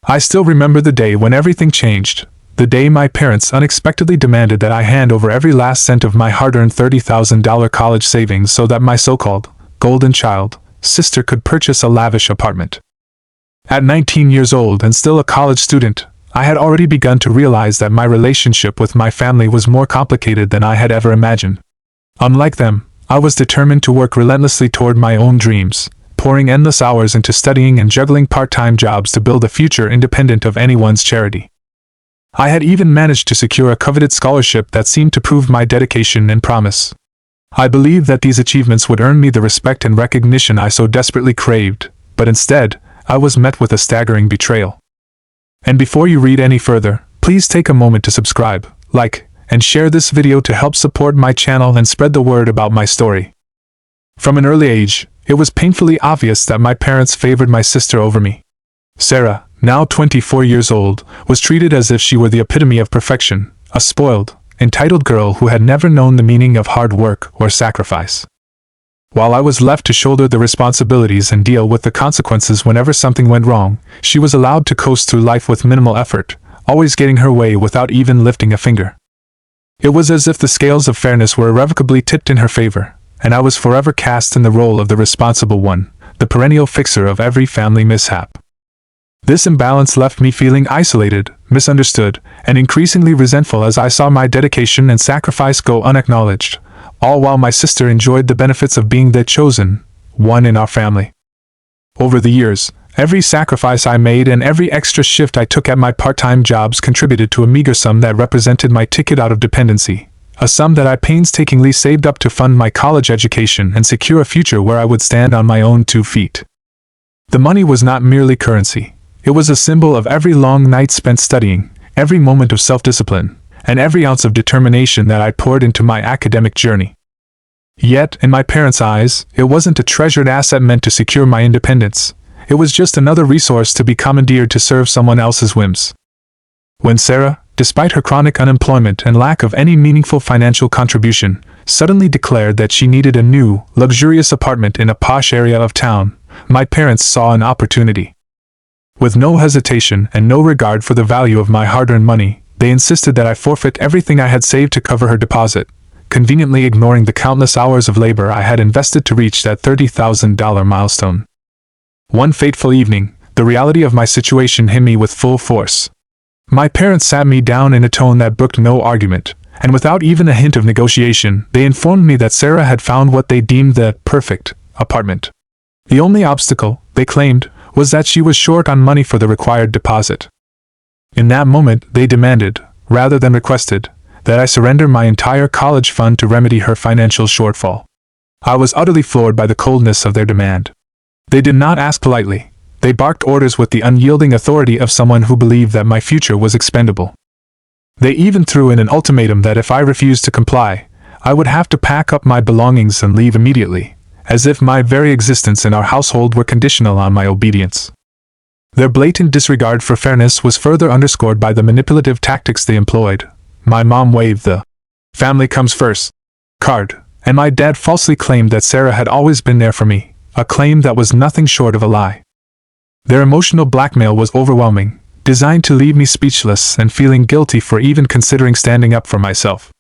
I still remember the day when everything changed, the day my parents unexpectedly demanded that I hand over every last cent of my hard-earned $30,000 college savings so that my so-called golden child sister could purchase a lavish apartment. At 19 years old and still a college student, I had already begun to realize that my relationship with my family was more complicated than I had ever imagined. Unlike them, I was determined to work relentlessly toward my own dreams, pouring endless hours into studying and juggling part-time jobs to build a future independent of anyone's charity. I had even managed to secure a coveted scholarship that seemed to prove my dedication and promise. I believed that these achievements would earn me the respect and recognition I so desperately craved, but instead, I was met with a staggering betrayal. And before you read any further, please take a moment to subscribe, like, and share this video to help support my channel and spread the word about my story. From an early age, it was painfully obvious that my parents favored my sister over me. Sarah, now 24 years old, was treated as if she were the epitome of perfection, a spoiled, entitled girl who had never known the meaning of hard work or sacrifice. While I was left to shoulder the responsibilities and deal with the consequences whenever something went wrong, she was allowed to coast through life with minimal effort, always getting her way without even lifting a finger. It was as if the scales of fairness were irrevocably tipped in her favor, and I was forever cast in the role of the responsible one, the perennial fixer of every family mishap. This imbalance left me feeling isolated, misunderstood, and increasingly resentful as I saw my dedication and sacrifice go unacknowledged, all while my sister enjoyed the benefits of being the chosen one in our family. Over the years, every sacrifice I made and every extra shift I took at my part-time jobs contributed to a meager sum that represented my ticket out of dependency, a sum that I painstakingly saved up to fund my college education and secure a future where I would stand on my own 2 feet. The money was not merely currency. It was a symbol of every long night spent studying, every moment of self-discipline, and every ounce of determination that I poured into my academic journey. Yet, in my parents' eyes, it wasn't a treasured asset meant to secure my independence. It was just another resource to be commandeered to serve someone else's whims. When Sarah, despite her chronic unemployment and lack of any meaningful financial contribution, suddenly declared that she needed a new, luxurious apartment in a posh area of town, my parents saw an opportunity. With no hesitation and no regard for the value of my hard-earned money, they insisted that I forfeit everything I had saved to cover her deposit, conveniently ignoring the countless hours of labor I had invested to reach that $30,000 milestone. One fateful evening, the reality of my situation hit me with full force. My parents sat me down in a tone that brooked no argument, and without even a hint of negotiation, they informed me that Sarah had found what they deemed the perfect apartment. The only obstacle, they claimed, was that she was short on money for the required deposit. In that moment, they demanded, rather than requested, that I surrender my entire college fund to remedy her financial shortfall. I was utterly floored by the coldness of their demand. They did not ask politely. They barked orders with the unyielding authority of someone who believed that my future was expendable. They even threw in an ultimatum that if I refused to comply, I would have to pack up my belongings and leave immediately, as if my very existence in our household were conditional on my obedience. Their blatant disregard for fairness was further underscored by the manipulative tactics they employed. My mom waved the "family comes first" card, and my dad falsely claimed that Sarah had always been there for me, a claim that was nothing short of a lie. Their emotional blackmail was overwhelming, designed to leave me speechless and feeling guilty for even considering standing up for myself.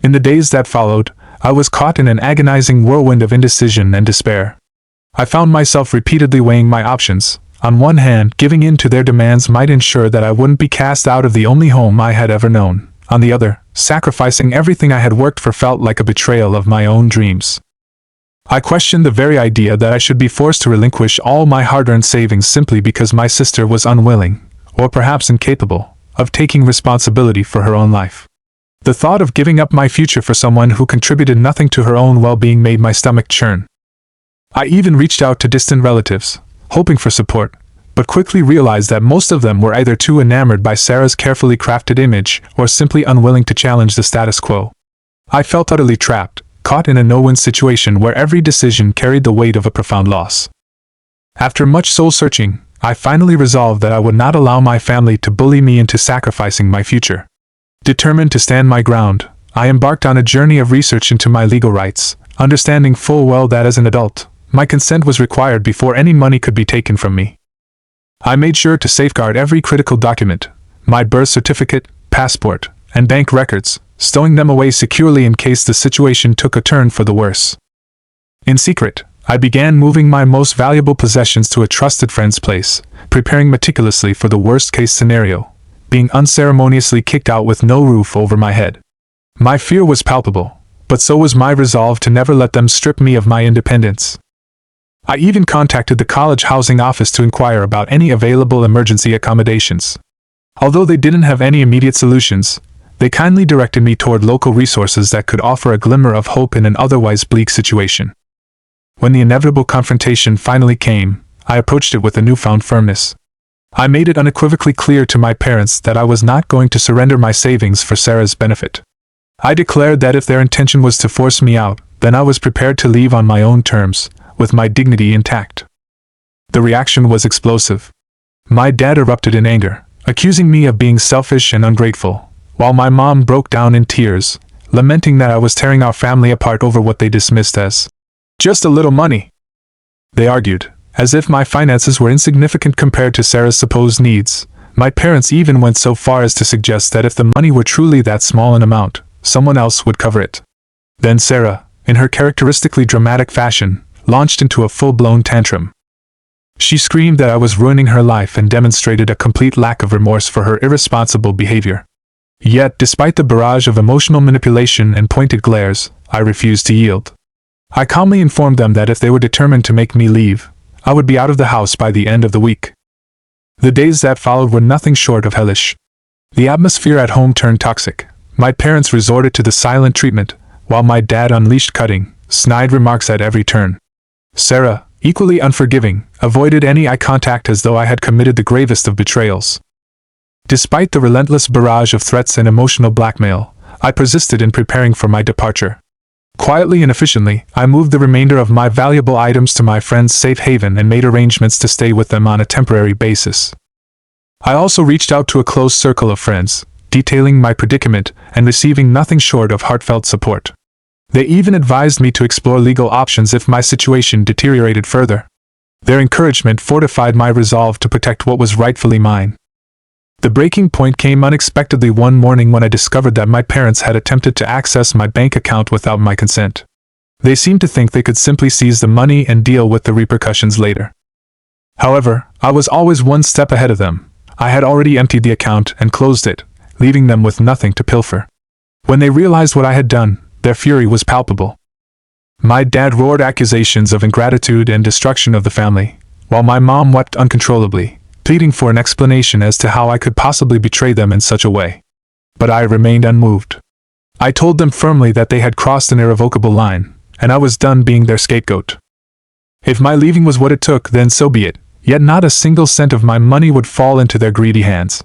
In the days that followed, I was caught in an agonizing whirlwind of indecision and despair. I found myself repeatedly weighing my options. On one hand, giving in to their demands might ensure that I wouldn't be cast out of the only home I had ever known. On the other, sacrificing everything I had worked for felt like a betrayal of my own dreams. I questioned the very idea that I should be forced to relinquish all my hard-earned savings simply because my sister was unwilling, or perhaps incapable, of taking responsibility for her own life. The thought of giving up my future for someone who contributed nothing to her own well-being made my stomach churn. I even reached out to distant relatives, hoping for support, but quickly realized that most of them were either too enamored by Sarah's carefully crafted image or simply unwilling to challenge the status quo. I felt utterly trapped, caught in a no-win situation where every decision carried the weight of a profound loss. After much soul-searching, I finally resolved that I would not allow my family to bully me into sacrificing my future. Determined to stand my ground, I embarked on a journey of research into my legal rights, understanding full well that as an adult, my consent was required before any money could be taken from me. I made sure to safeguard every critical document, my birth certificate, passport, and bank records, stowing them away securely in case the situation took a turn for the worse. In secret, I began moving my most valuable possessions to a trusted friend's place, preparing meticulously for the worst-case scenario, being unceremoniously kicked out with no roof over my head. My fear was palpable, but so was my resolve to never let them strip me of my independence. I even contacted the college housing office to inquire about any available emergency accommodations. Although they didn't have any immediate solutions, they kindly directed me toward local resources that could offer a glimmer of hope in an otherwise bleak situation. When the inevitable confrontation finally came, I approached it with a newfound firmness. I made it unequivocally clear to my parents that I was not going to surrender my savings for Sarah's benefit. I declared that if their intention was to force me out, then I was prepared to leave on my own terms, with my dignity intact. The reaction was explosive. My dad erupted in anger, accusing me of being selfish and ungrateful, while my mom broke down in tears, lamenting that I was tearing our family apart over what they dismissed as just a little money. They argued, as if my finances were insignificant compared to Sarah's supposed needs. My parents even went so far as to suggest that if the money were truly that small an amount, someone else would cover it. Then Sarah, in her characteristically dramatic fashion, launched into a full-blown tantrum. She screamed that I was ruining her life and demonstrated a complete lack of remorse for her irresponsible behavior. Yet, despite the barrage of emotional manipulation and pointed glares, I refused to yield. I calmly informed them that if they were determined to make me leave, I would be out of the house by the end of the week. The days that followed were nothing short of hellish. The atmosphere at home turned toxic. My parents resorted to the silent treatment, while my dad unleashed cutting, snide remarks at every turn. Sarah, equally unforgiving, avoided any eye contact as though I had committed the gravest of betrayals. Despite the relentless barrage of threats and emotional blackmail, I persisted in preparing for my departure. Quietly and efficiently, I moved the remainder of my valuable items to my friend's safe haven and made arrangements to stay with them on a temporary basis. I also reached out to a close circle of friends, detailing my predicament and receiving nothing short of heartfelt support. They even advised me to explore legal options if my situation deteriorated further. Their encouragement fortified my resolve to protect what was rightfully mine. The breaking point came unexpectedly one morning when I discovered that my parents had attempted to access my bank account without my consent. They seemed to think they could simply seize the money and deal with the repercussions later. However, I was always one step ahead of them. I had already emptied the account and closed it, leaving them with nothing to pilfer. When they realized what I had done, their fury was palpable. My dad roared accusations of ingratitude and destruction of the family, while my mom wept uncontrollably, pleading for an explanation as to how I could possibly betray them in such a way. But I remained unmoved. I told them firmly that they had crossed an irrevocable line, and I was done being their scapegoat. If my leaving was what it took, then so be it, yet not a single cent of my money would fall into their greedy hands.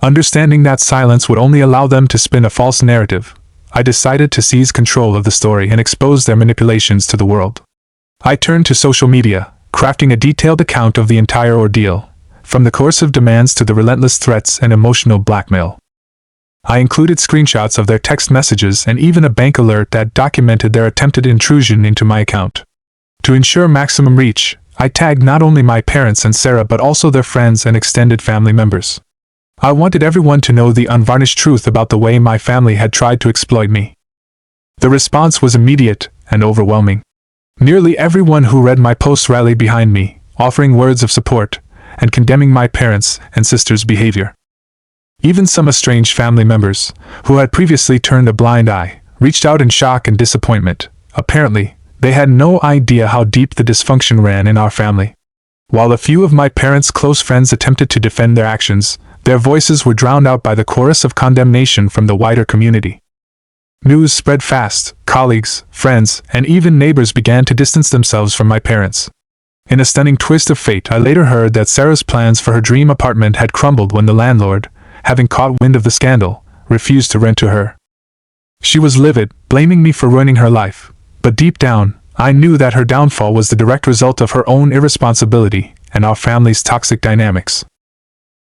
Understanding that silence would only allow them to spin a false narrative, I decided to seize control of the story and expose their manipulations to the world. I turned to social media, crafting a detailed account of the entire ordeal, from the coercive demands to the relentless threats and emotional blackmail. I included screenshots of their text messages and even a bank alert that documented their attempted intrusion into my account. To ensure maximum reach, I tagged not only my parents and Sarah but also their friends and extended family members. I wanted everyone to know the unvarnished truth about the way my family had tried to exploit me. The response was immediate and overwhelming. Nearly everyone who read my posts rallied behind me, offering words of support and condemning my parents' and sister's behavior. Even some estranged family members, who had previously turned a blind eye, reached out in shock and disappointment. Apparently, they had no idea how deep the dysfunction ran in our family. While a few of my parents' close friends attempted to defend their actions, their voices were drowned out by the chorus of condemnation from the wider community. News spread fast. Colleagues, friends, and even neighbors began to distance themselves from my parents. In a stunning twist of fate, I later heard that Sarah's plans for her dream apartment had crumbled when the landlord, having caught wind of the scandal, refused to rent to her. She was livid, blaming me for ruining her life, but deep down, I knew that her downfall was the direct result of her own irresponsibility and our family's toxic dynamics.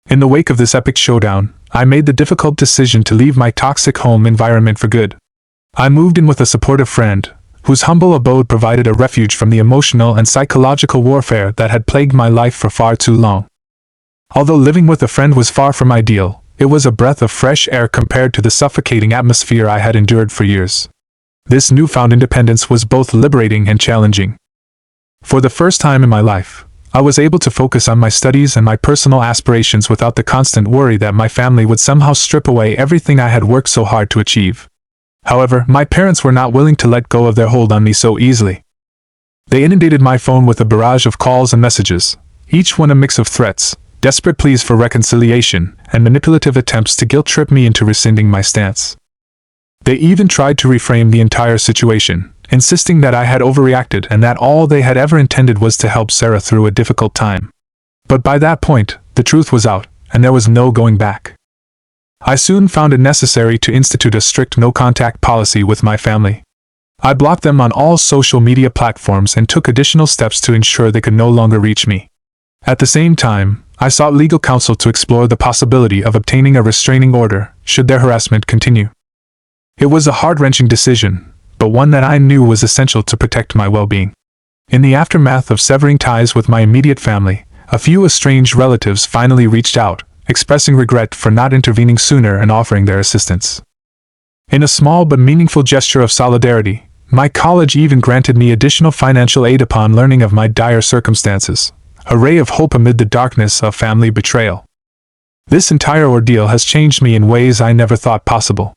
In the wake of this epic showdown, I made the difficult decision to leave my toxic home environment for good. I moved in with a supportive friend, whose humble abode provided a refuge from the emotional and psychological warfare that had plagued my life for far too long. Although living with a friend was far from ideal, it was a breath of fresh air compared to the suffocating atmosphere I had endured for years. This newfound independence was both liberating and challenging. For the first time in my life, I was able to focus on my studies and my personal aspirations without the constant worry that my family would somehow strip away everything I had worked so hard to achieve. However, my parents were not willing to let go of their hold on me so easily. They inundated my phone with a barrage of calls and messages, each one a mix of threats, desperate pleas for reconciliation, and manipulative attempts to guilt-trip me into rescinding my stance. They even tried to reframe the entire situation, insisting that I had overreacted and that all they had ever intended was to help Sarah through a difficult time. But by that point, the truth was out, and there was no going back. I soon found it necessary to institute a strict no-contact policy with my family. I blocked them on all social media platforms and took additional steps to ensure they could no longer reach me. At the same time, I sought legal counsel to explore the possibility of obtaining a restraining order, should their harassment continue. It was a heart-wrenching decision, but one that I knew was essential to protect my well-being. In the aftermath of severing ties with my immediate family, a few estranged relatives finally reached out, expressing regret for not intervening sooner and offering their assistance. In a small but meaningful gesture of solidarity, my college even granted me additional financial aid upon learning of my dire circumstances, a ray of hope amid the darkness of family betrayal. This entire ordeal has changed me in ways I never thought possible.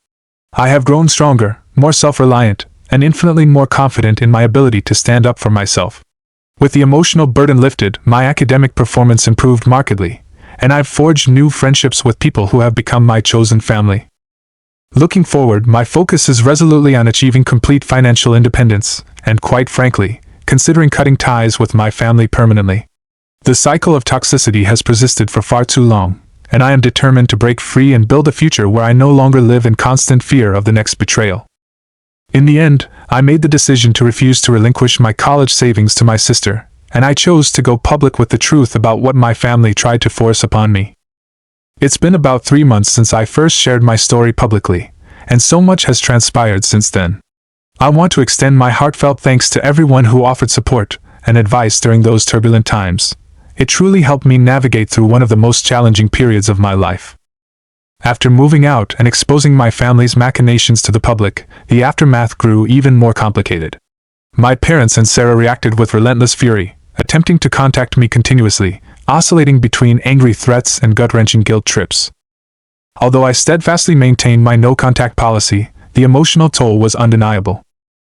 I have grown stronger, more self-reliant, and infinitely more confident in my ability to stand up for myself. With the emotional burden lifted, my academic performance improved markedly, and I've forged new friendships with people who have become my chosen family. Looking forward, my focus is resolutely on achieving complete financial independence, and quite frankly, considering cutting ties with my family permanently. The cycle of toxicity has persisted for far too long, and I am determined to break free and build a future where I no longer live in constant fear of the next betrayal. In the end, I made the decision to refuse to relinquish my college savings to my sister, and I chose to go public with the truth about what my family tried to force upon me. It's been about 3 months since I first shared my story publicly, and so much has transpired since then. I want to extend my heartfelt thanks to everyone who offered support and advice during those turbulent times. It truly helped me navigate through one of the most challenging periods of my life. After moving out and exposing my family's machinations to the public, the aftermath grew even more complicated. My parents and Sarah reacted with relentless fury, attempting to contact me continuously, oscillating between angry threats and gut-wrenching guilt trips. Although I steadfastly maintained my no-contact policy, the emotional toll was undeniable.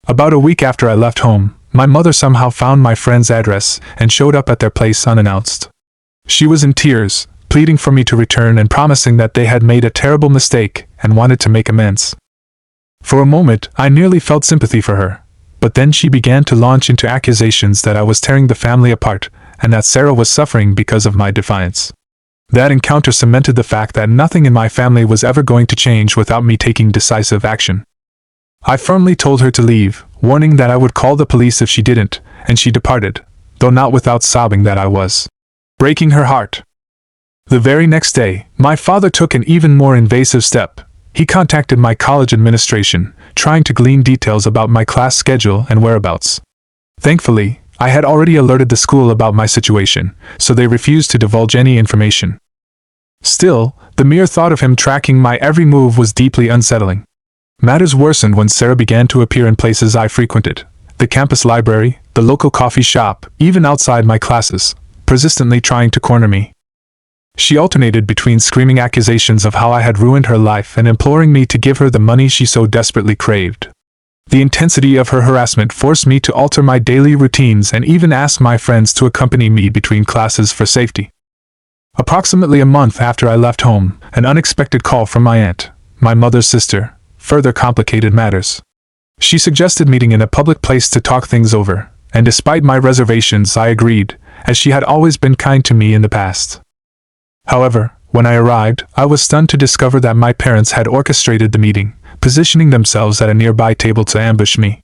About a week after I left home, my mother somehow found my friend's address and showed up at their place unannounced. She was in tears, pleading for me to return and promising that they had made a terrible mistake and wanted to make amends. For a moment, I nearly felt sympathy for her, but then she began to launch into accusations that I was tearing the family apart and that Sarah was suffering because of my defiance. That encounter cemented the fact that nothing in my family was ever going to change without me taking decisive action. I firmly told her to leave, warning that I would call the police if she didn't, and she departed, though not without sobbing that I was breaking her heart. The very next day, my father took an even more invasive step. He contacted my college administration, trying to glean details about my class schedule and whereabouts. Thankfully, I had already alerted the school about my situation, so they refused to divulge any information. Still, the mere thought of him tracking my every move was deeply unsettling. Matters worsened when Sarah began to appear in places I frequented: the campus library, the local coffee shop, even outside my classes, persistently trying to corner me. She alternated between screaming accusations of how I had ruined her life and imploring me to give her the money she so desperately craved. The intensity of her harassment forced me to alter my daily routines and even ask my friends to accompany me between classes for safety. Approximately a month after I left home, an unexpected call from my aunt, my mother's sister, further complicated matters. She suggested meeting in a public place to talk things over, and despite my reservations I agreed, as she had always been kind to me in the past. However, when I arrived, I was stunned to discover that my parents had orchestrated the meeting, positioning themselves at a nearby table to ambush me.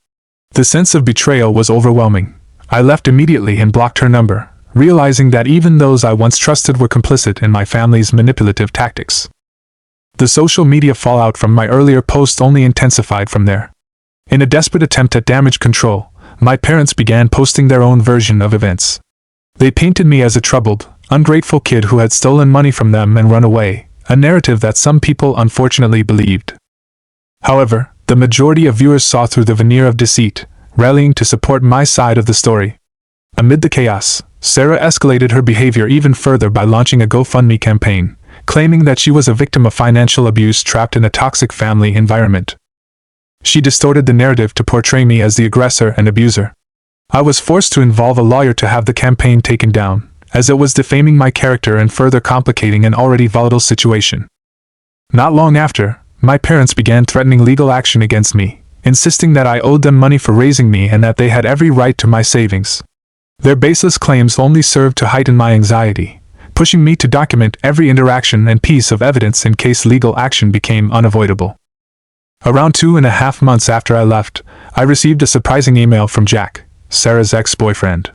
The sense of betrayal was overwhelming. I left immediately and blocked her number, realizing that even those I once trusted were complicit in my family's manipulative tactics. The social media fallout from my earlier post only intensified from there. In a desperate attempt at damage control, my parents began posting their own version of events. They painted me as a troubled, ungrateful kid who had stolen money from them and run away, a narrative that some people unfortunately believed. However, the majority of viewers saw through the veneer of deceit, rallying to support my side of the story. Amid the chaos, Sarah escalated her behavior even further by launching a GoFundMe campaign, claiming that she was a victim of financial abuse trapped in a toxic family environment. She distorted the narrative to portray me as the aggressor and abuser. I was forced to involve a lawyer to have the campaign taken down, as it was defaming my character and further complicating an already volatile situation. Not long after, my parents began threatening legal action against me, insisting that I owed them money for raising me and that they had every right to my savings. Their baseless claims only served to heighten my anxiety, pushing me to document every interaction and piece of evidence in case legal action became unavoidable. Around 2.5 months after I left, I received a surprising email from Jack, Sarah's ex-boyfriend.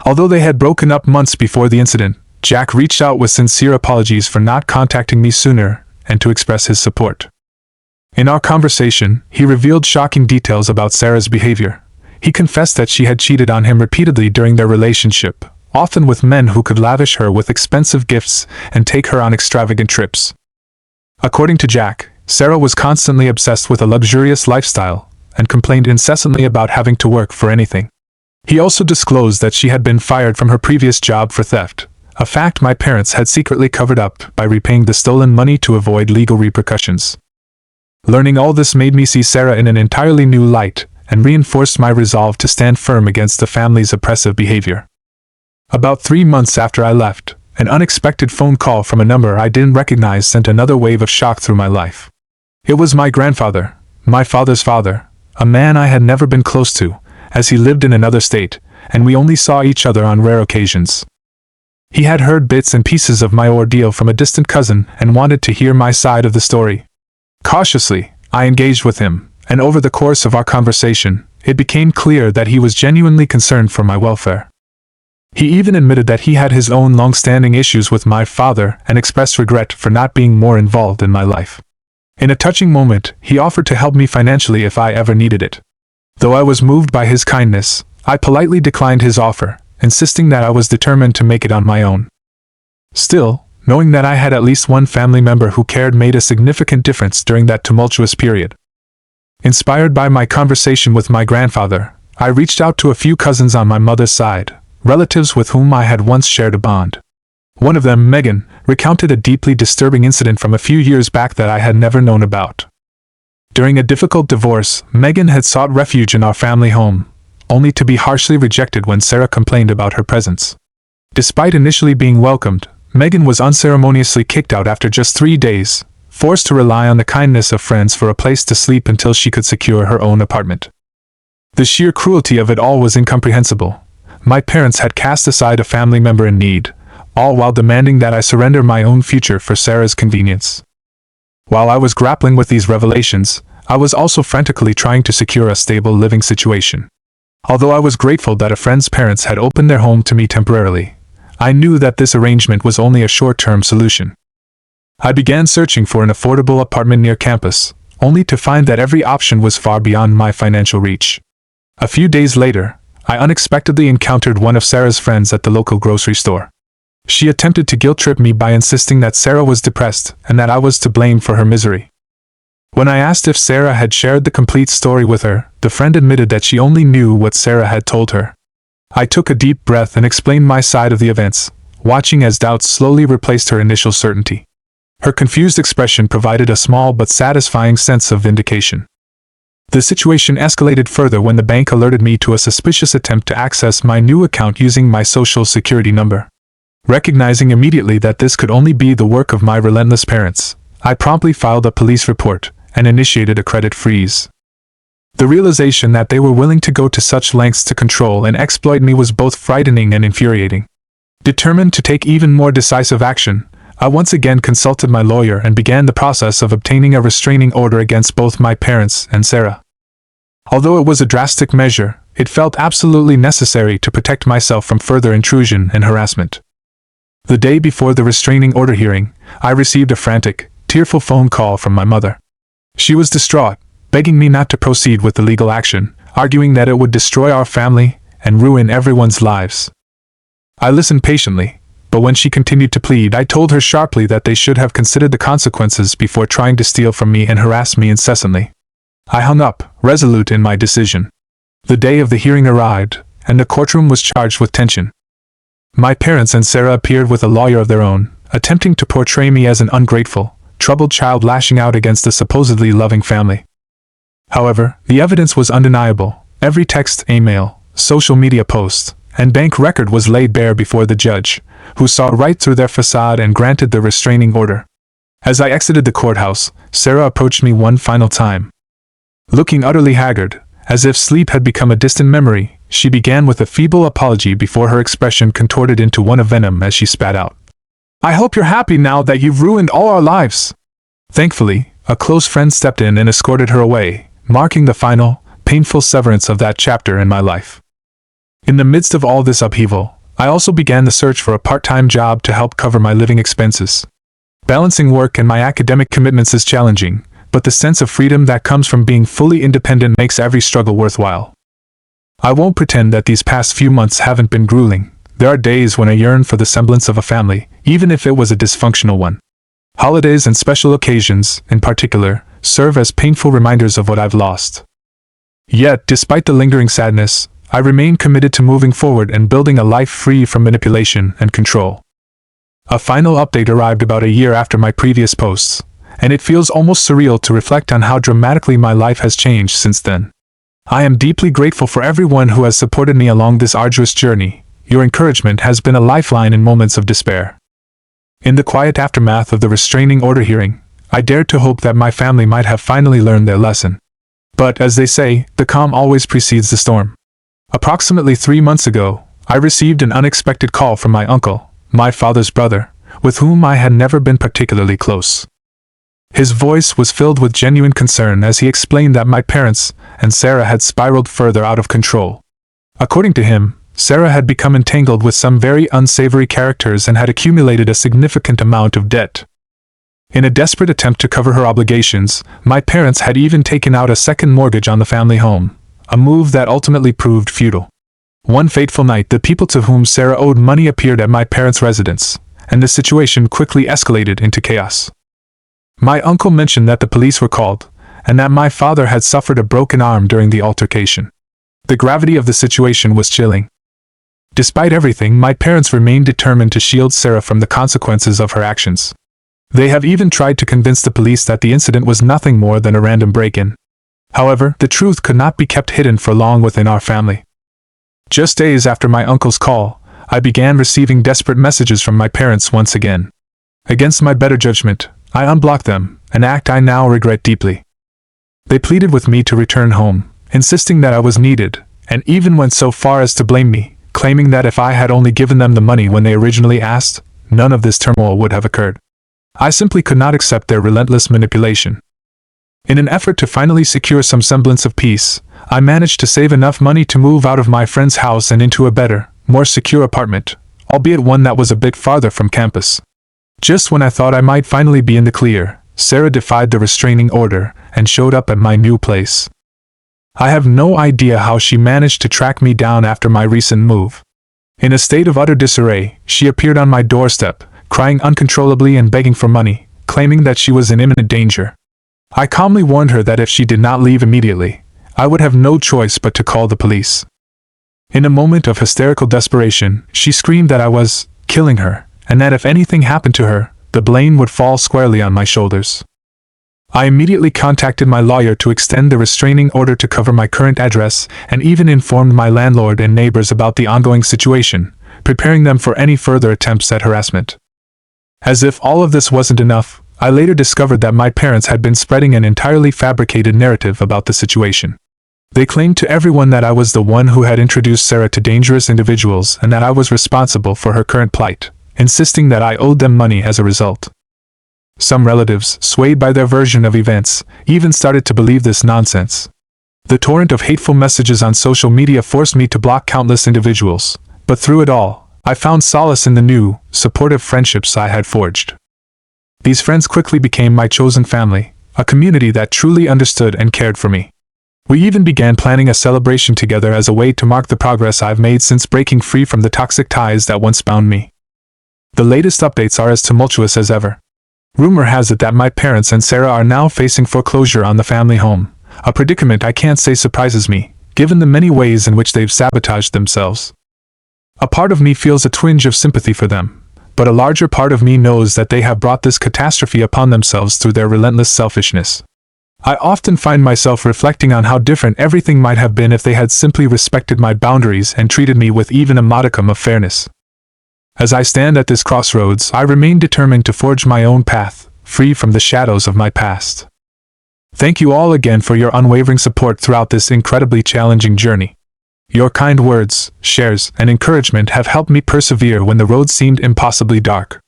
Although they had broken up months before the incident, Jack reached out with sincere apologies for not contacting me sooner and to express his support. In our conversation, he revealed shocking details about Sarah's behavior. He confessed that she had cheated on him repeatedly during their relationship, often with men who could lavish her with expensive gifts and take her on extravagant trips. According to Jack, Sarah was constantly obsessed with a luxurious lifestyle and complained incessantly about having to work for anything. He also disclosed that she had been fired from her previous job for theft, a fact my parents had secretly covered up by repaying the stolen money to avoid legal repercussions. Learning all this made me see Sarah in an entirely new light and reinforced my resolve to stand firm against the family's oppressive behavior. About 3 months after I left, an unexpected phone call from a number I didn't recognize sent another wave of shock through my life. It was my grandfather, my father's father, a man I had never been close to, as he lived in another state, and we only saw each other on rare occasions. He had heard bits and pieces of my ordeal from a distant cousin and wanted to hear my side of the story. Cautiously, I engaged with him, and over the course of our conversation, it became clear that he was genuinely concerned for my welfare. He even admitted that he had his own long-standing issues with my father and expressed regret for not being more involved in my life. In a touching moment, he offered to help me financially if I ever needed it. Though I was moved by his kindness, I politely declined his offer, insisting that I was determined to make it on my own. Still, knowing that I had at least one family member who cared made a significant difference during that tumultuous period. Inspired by my conversation with my grandfather, I reached out to a few cousins on my mother's side, relatives with whom I had once shared a bond. One of them, Megan, recounted a deeply disturbing incident from a few years back that I had never known about. During a difficult divorce, Megan had sought refuge in our family home, only to be harshly rejected when Sarah complained about her presence. Despite initially being welcomed, Megan was unceremoniously kicked out after just 3 days, forced to rely on the kindness of friends for a place to sleep until she could secure her own apartment. The sheer cruelty of it all was incomprehensible. My parents had cast aside a family member in need, all while demanding that I surrender my own future for Sarah's convenience. While I was grappling with these revelations, I was also frantically trying to secure a stable living situation. Although I was grateful that a friend's parents had opened their home to me temporarily, I knew that this arrangement was only a short-term solution. I began searching for an affordable apartment near campus, only to find that every option was far beyond my financial reach. A few days later, I unexpectedly encountered one of Sarah's friends at the local grocery store. She attempted to guilt-trip me by insisting that Sarah was depressed and that I was to blame for her misery. When I asked if Sarah had shared the complete story with her, the friend admitted that she only knew what Sarah had told her. I took a deep breath and explained my side of the events, watching as doubts slowly replaced her initial certainty. Her confused expression provided a small but satisfying sense of vindication. The situation escalated further when the bank alerted me to a suspicious attempt to access my new account using my social security number. Recognizing immediately that this could only be the work of my relentless parents, I promptly filed a police report and initiated a credit freeze. The realization that they were willing to go to such lengths to control and exploit me was both frightening and infuriating. Determined to take even more decisive action, I once again consulted my lawyer and began the process of obtaining a restraining order against both my parents and Sarah. Although it was a drastic measure, it felt absolutely necessary to protect myself from further intrusion and harassment. The day before the restraining order hearing, I received a frantic, tearful phone call from my mother. She was distraught, begging me not to proceed with the legal action, arguing that it would destroy our family and ruin everyone's lives. I listened patiently, but when she continued to plead, I told her sharply that they should have considered the consequences before trying to steal from me and harass me incessantly. I hung up, resolute in my decision. The day of the hearing arrived, and the courtroom was charged with tension. My parents and Sarah appeared with a lawyer of their own, attempting to portray me as an ungrateful, troubled child lashing out against a supposedly loving family. However, the evidence was undeniable. Every text, email, social media post, and bank record was laid bare before the judge, who saw right through their facade and granted the restraining order. As I exited the courthouse, Sarah approached me one final time. Looking utterly haggard, as if sleep had become a distant memory, she began with a feeble apology before her expression contorted into one of venom as she spat out. "I hope you're happy now that you've ruined all our lives." Thankfully, a close friend stepped in and escorted her away, marking the final, painful severance of that chapter in my life. In the midst of all this upheaval, I also began the search for a part-time job to help cover my living expenses. Balancing work and my academic commitments is challenging, but the sense of freedom that comes from being fully independent makes every struggle worthwhile. I won't pretend that these past few months haven't been grueling. There are days when I yearn for the semblance of a family, even if it was a dysfunctional one. Holidays and special occasions, in particular, serve as painful reminders of what I've lost. Yet, despite the lingering sadness, I remain committed to moving forward and building a life free from manipulation and control. A final update arrived about a year after my previous posts, and it feels almost surreal to reflect on how dramatically my life has changed since then. I am deeply grateful for everyone who has supported me along this arduous journey. Your encouragement has been a lifeline in moments of despair. In the quiet aftermath of the restraining order hearing, I dared to hope that my family might have finally learned their lesson. But, as they say, the calm always precedes the storm. Approximately 3 months ago, I received an unexpected call from my uncle, my father's brother, with whom I had never been particularly close. His voice was filled with genuine concern as he explained that my parents and Sarah had spiraled further out of control. According to him, Sarah had become entangled with some very unsavory characters and had accumulated a significant amount of debt. In a desperate attempt to cover her obligations, my parents had even taken out a second mortgage on the family home, a move that ultimately proved futile. One fateful night, the people to whom Sarah owed money appeared at my parents' residence, and the situation quickly escalated into chaos. My uncle mentioned that the police were called, and that my father had suffered a broken arm during the altercation. The gravity of the situation was chilling. Despite everything, my parents remained determined to shield Sarah from the consequences of her actions. They have even tried to convince the police that the incident was nothing more than a random break-in. However, the truth could not be kept hidden for long within our family. Just days after my uncle's call, I began receiving desperate messages from my parents once again. Against my better judgment, I unblocked them, an act I now regret deeply. They pleaded with me to return home, insisting that I was needed, and even went so far as to blame me, claiming that if I had only given them the money when they originally asked, none of this turmoil would have occurred. I simply could not accept their relentless manipulation. In an effort to finally secure some semblance of peace, I managed to save enough money to move out of my friend's house and into a better, more secure apartment, albeit one that was a bit farther from campus. Just when I thought I might finally be in the clear, Sarah defied the restraining order and showed up at my new place. I have no idea how she managed to track me down after my recent move. In a state of utter disarray, she appeared on my doorstep, crying uncontrollably and begging for money, claiming that she was in imminent danger. I calmly warned her that if she did not leave immediately, I would have no choice but to call the police. In a moment of hysterical desperation, she screamed that I was killing her, and that if anything happened to her, the blame would fall squarely on my shoulders. I immediately contacted my lawyer to extend the restraining order to cover my current address, and even informed my landlord and neighbors about the ongoing situation, preparing them for any further attempts at harassment. As if all of this wasn't enough, I later discovered that my parents had been spreading an entirely fabricated narrative about the situation. They claimed to everyone that I was the one who had introduced Sarah to dangerous individuals and that I was responsible for her current plight, insisting that I owed them money as a result. Some relatives, swayed by their version of events, even started to believe this nonsense. The torrent of hateful messages on social media forced me to block countless individuals, but through it all, I found solace in the new, supportive friendships I had forged. These friends quickly became my chosen family, a community that truly understood and cared for me. We even began planning a celebration together as a way to mark the progress I've made since breaking free from the toxic ties that once bound me. The latest updates are as tumultuous as ever. Rumor has it that my parents and Sarah are now facing foreclosure on the family home, a predicament I can't say surprises me, given the many ways in which they've sabotaged themselves. A part of me feels a twinge of sympathy for them, but a larger part of me knows that they have brought this catastrophe upon themselves through their relentless selfishness. I often find myself reflecting on how different everything might have been if they had simply respected my boundaries and treated me with even a modicum of fairness. As I stand at this crossroads, I remain determined to forge my own path, free from the shadows of my past. Thank you all again for your unwavering support throughout this incredibly challenging journey. Your kind words, shares, and encouragement have helped me persevere when the road seemed impossibly dark.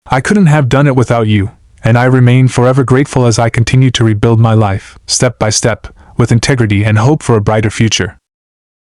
I couldn't have done it without you, and I remain forever grateful as I continue to rebuild my life, step by step, with integrity and hope for a brighter future.